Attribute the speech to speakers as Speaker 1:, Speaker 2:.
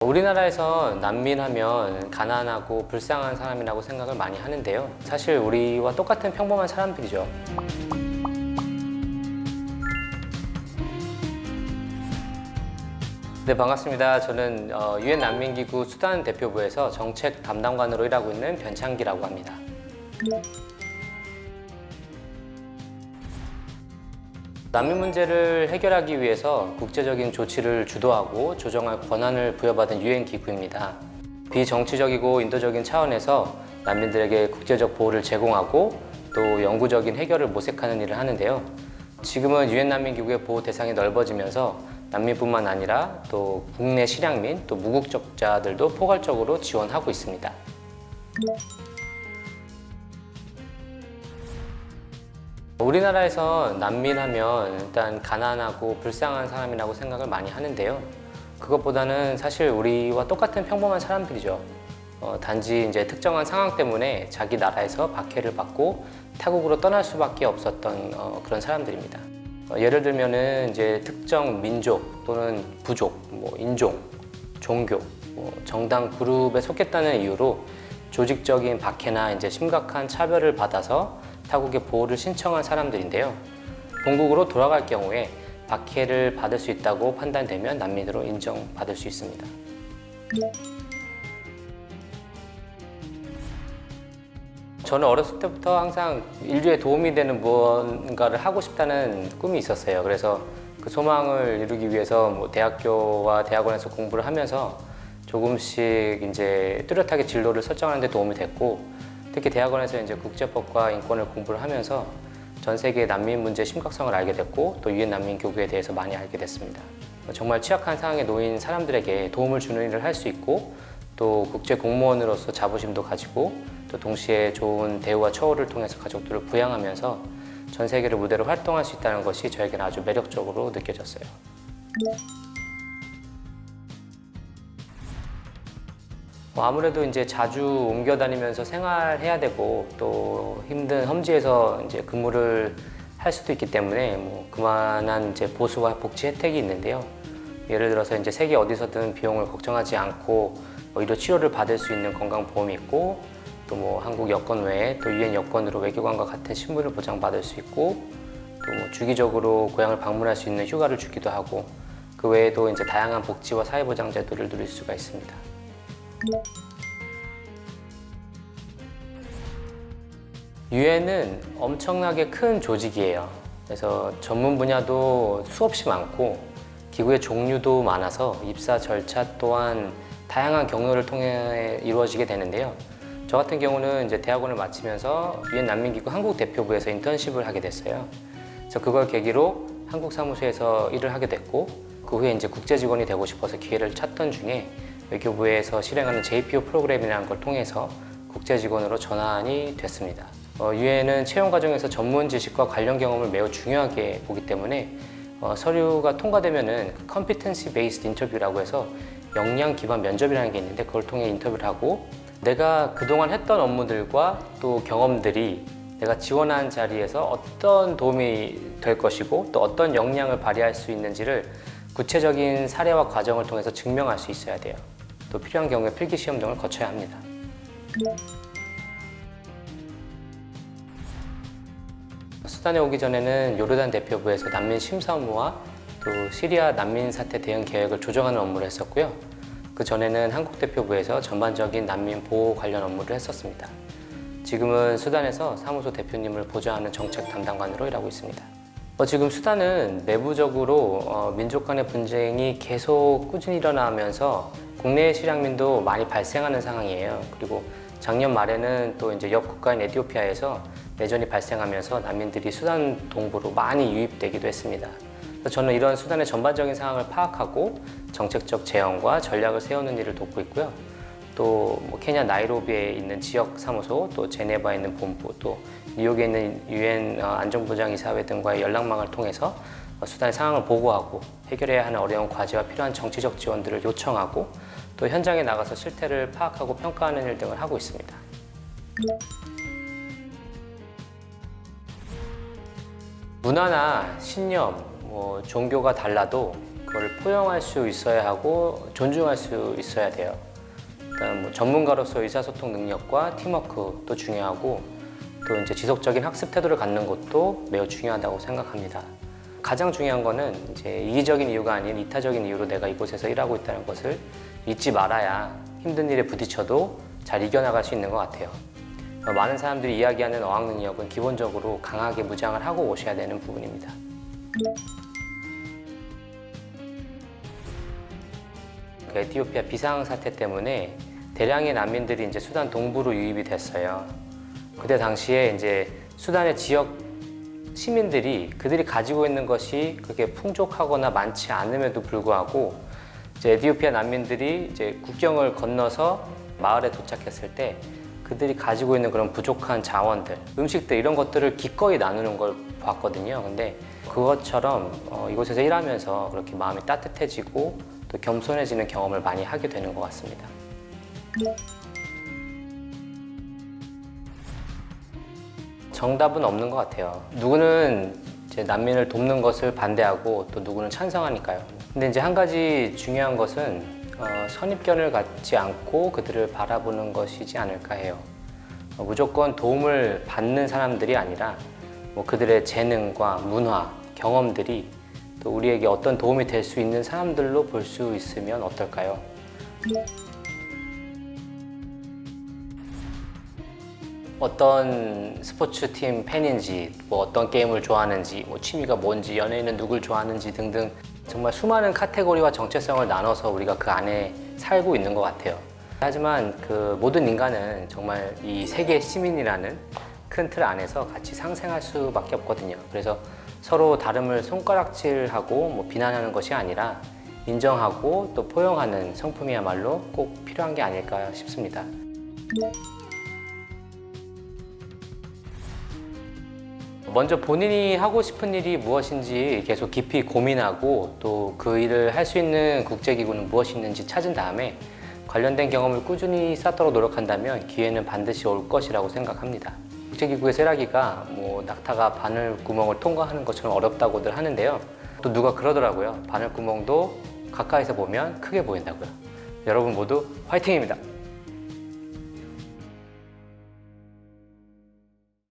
Speaker 1: 우리나라에서 난민하면 가난하고 불쌍한 사람이라고 생각을 많이 하는데요. 사실 우리와 똑같은 평범한 사람들이죠. 네, 반갑습니다. 저는 유엔 난민기구 수단 대표부에서 정책 담당관으로 일하고 있는 변창기라고 합니다. 난민 문제를 해결하기 위해서 국제적인 조치를 주도하고 조정할 권한을 부여받은 유엔 기구입니다. 비정치적이고 인도적인 차원에서 난민들에게 국제적 보호를 제공하고 또 영구적인 해결을 모색하는 일을 하는데요. 지금은 유엔 난민기구의 보호 대상이 넓어지면서 난민뿐만 아니라 또 국내 실향민, 또 무국적자들도 포괄적으로 지원하고 있습니다. 우리나라에서 난민하면 일단 가난하고 불쌍한 사람이라고 생각을 많이 하는데요. 그것보다는 사실 우리와 똑같은 평범한 사람들이죠. 단지 이제 특정한 상황 때문에 자기 나라에서 박해를 받고 타국으로 떠날 수밖에 없었던 그런 사람들입니다. 예를 들면은 이제 특정 민족 또는 부족, 인종, 종교, 정당 그룹에 속했다는 이유로 조직적인 박해나 이제 심각한 차별을 받아서 타국의 보호를 신청한 사람들인데요. 본국으로 돌아갈 경우에 박해를 받을 수 있다고 판단되면 난민으로 인정받을 수 있습니다. 저는 어렸을 때부터 항상 인류에 도움이 되는 무언가를 하고 싶다는 꿈이 있었어요. 그래서 그 소망을 이루기 위해서 대학교와 대학원에서 공부를 하면서 조금씩 이제 뚜렷하게 진로를 설정하는 데 도움이 됐고, 특히 대학원에서 이제 국제법과 인권을 공부를 하면서 전 세계의 난민 문제의 심각성을 알게 됐고, 또 유엔 난민기구에 대해서 많이 알게 됐습니다. 정말 취약한 상황에 놓인 사람들에게 도움을 주는 일을 할 수 있고, 또 국제 공무원으로서 자부심도 가지고, 또 동시에 좋은 대우와 처우를 통해서 가족들을 부양하면서 전 세계를 무대로 활동할 수 있다는 것이 저에게는 아주 매력적으로 느껴졌어요. 아무래도 이제 자주 옮겨 다니면서 생활해야 되고 또 힘든 험지에서 이제 근무를 할 수도 있기 때문에 그만한 이제 보수와 복지 혜택이 있는데요. 예를 들어서 이제 세계 어디서든 비용을 걱정하지 않고 의료 치료를 받을 수 있는 건강보험이 있고, 또 한국 여권 외에 또 유엔 여권으로 외교관과 같은 신분을 보장받을 수 있고, 또 주기적으로 고향을 방문할 수 있는 휴가를 주기도 하고, 그 외에도 이제 다양한 복지와 사회보장 제도를 누릴 수가 있습니다. 유엔은 엄청나게 큰 조직이에요. 그래서 전문 분야도 수없이 많고 기구의 종류도 많아서 입사 절차 또한 다양한 경로를 통해 이루어지게 되는데요. 저 같은 경우는 이제 대학원을 마치면서 유엔 난민기구 한국 대표부에서 인턴십을 하게 됐어요. 그래서 그걸 계기로 한국 사무소에서 일을 하게 됐고, 그 후에 이제 국제 직원이 되고 싶어서 기회를 찾던 중에 외교부에서 실행하는 JPO 프로그램이라는 걸 통해서 국제 직원으로 전환이 됐습니다. 유엔은 채용 과정에서 전문 지식과 관련 경험을 매우 중요하게 보기 때문에 서류가 통과되면은 Competency Based Interview라고 해서 역량 기반 면접이라는 게 있는데, 그걸 통해 인터뷰를 하고 내가 그동안 했던 업무들과 또 경험들이 내가 지원한 자리에서 어떤 도움이 될 것이고 또 어떤 역량을 발휘할 수 있는지를 구체적인 사례와 과정을 통해서 증명할 수 있어야 돼요. 또 필요한 경우에 필기시험 등을 거쳐야 합니다. 수단에 오기 전에는 요르단 대표부에서 난민 심사 업무와 또 시리아 난민 사태 대응 계획을 조정하는 업무를 했었고요. 그 전에는 한국 대표부에서 전반적인 난민 보호 관련 업무를 했었습니다. 지금은 수단에서 사무소 대표님을 보좌하는 정책 담당관으로 일하고 있습니다. 지금 수단은 내부적으로 민족 간의 분쟁이 계속 꾸준히 일어나면서 국내 실향민도 많이 발생하는 상황이에요. 그리고 작년 말에는 또 이제 옆 국가인 에티오피아에서 내전이 발생하면서 난민들이 수단 동부로 많이 유입되기도 했습니다. 저는 이런 수단의 전반적인 상황을 파악하고 정책적 제언과 전략을 세우는 일을 돕고 있고요. 또 케냐 나이로비에 있는 지역 사무소, 또 제네바에 있는 본부, 또 뉴욕에 있는 유엔 안전보장이사회 등과의 연락망을 통해서 수단의 상황을 보고하고 해결해야 하는 어려운 과제와 필요한 정치적 지원들을 요청하고, 또 현장에 나가서 실태를 파악하고 평가하는 일 등을 하고 있습니다. 문화나 신념, 종교가 달라도 그걸 포용할 수 있어야 하고 존중할 수 있어야 돼요. 일단 뭐 전문가로서 의사소통 능력과 팀워크도 중요하고 또 이제 지속적인 학습 태도를 갖는 것도 매우 중요하다고 생각합니다. 가장 중요한 거는 이제 이기적인 이유가 아닌 이타적인 이유로 내가 이곳에서 일하고 있다는 것을 잊지 말아야 힘든 일에 부딪혀도 잘 이겨나갈 수 있는 것 같아요. 많은 사람들이 이야기하는 어학 능력은 기본적으로 강하게 무장을 하고 오셔야 되는 부분입니다. 에티오피아 비상 사태 때문에 대량의 난민들이 이제 수단 동부로 유입이 됐어요. 그때 당시에 이제 수단의 지역 시민들이 그들이 가지고 있는 것이 그렇게 풍족하거나 많지 않음에도 불구하고 이제 에티오피아 난민들이 이제 국경을 건너서 마을에 도착했을 때 그들이 가지고 있는 그런 부족한 자원들, 음식들 이런 것들을 기꺼이 나누는 걸 봤거든요. 근데 그것처럼 이곳에서 일하면서 그렇게 마음이 따뜻해지고 또 겸손해지는 경험을 많이 하게 되는 것 같습니다. 정답은 없는 것 같아요. 누구는 이제 난민을 돕는 것을 반대하고 또 누구는 찬성하니까요. 근데 이제 한 가지 중요한 것은 선입견을 갖지 않고 그들을 바라보는 것이지 않을까 해요. 무조건 도움을 받는 사람들이 아니라 뭐 그들의 재능과 문화, 경험들이 또 우리에게 어떤 도움이 될 수 있는 사람들로 볼 수 있으면 어떨까요? 어떤 스포츠팀 팬인지, 뭐 어떤 게임을 좋아하는지, 뭐 취미가 뭔지, 연예인은 누굴 좋아하는지 등등 정말 수많은 카테고리와 정체성을 나눠서 우리가 그 안에 살고 있는 것 같아요. 하지만 그 모든 인간은 정말 이 세계 시민이라는 큰 틀 안에서 같이 상생할 수밖에 없거든요. 그래서 서로 다름을 손가락질하고 뭐 비난하는 것이 아니라 인정하고 또 포용하는 성품이야말로 꼭 필요한 게 아닐까 싶습니다. 먼저 본인이 하고 싶은 일이 무엇인지 계속 깊이 고민하고 또 그 일을 할 수 있는 국제기구는 무엇이 있는지 찾은 다음에 관련된 경험을 꾸준히 쌓도록 노력한다면 기회는 반드시 올 것이라고 생각합니다. 국제기구에서 일하기가 뭐 낙타가 바늘구멍을 통과하는 것처럼 어렵다고들 하는데요. 또 누가 그러더라고요. 바늘구멍도 가까이서 보면 크게 보인다고요. 여러분 모두 화이팅입니다.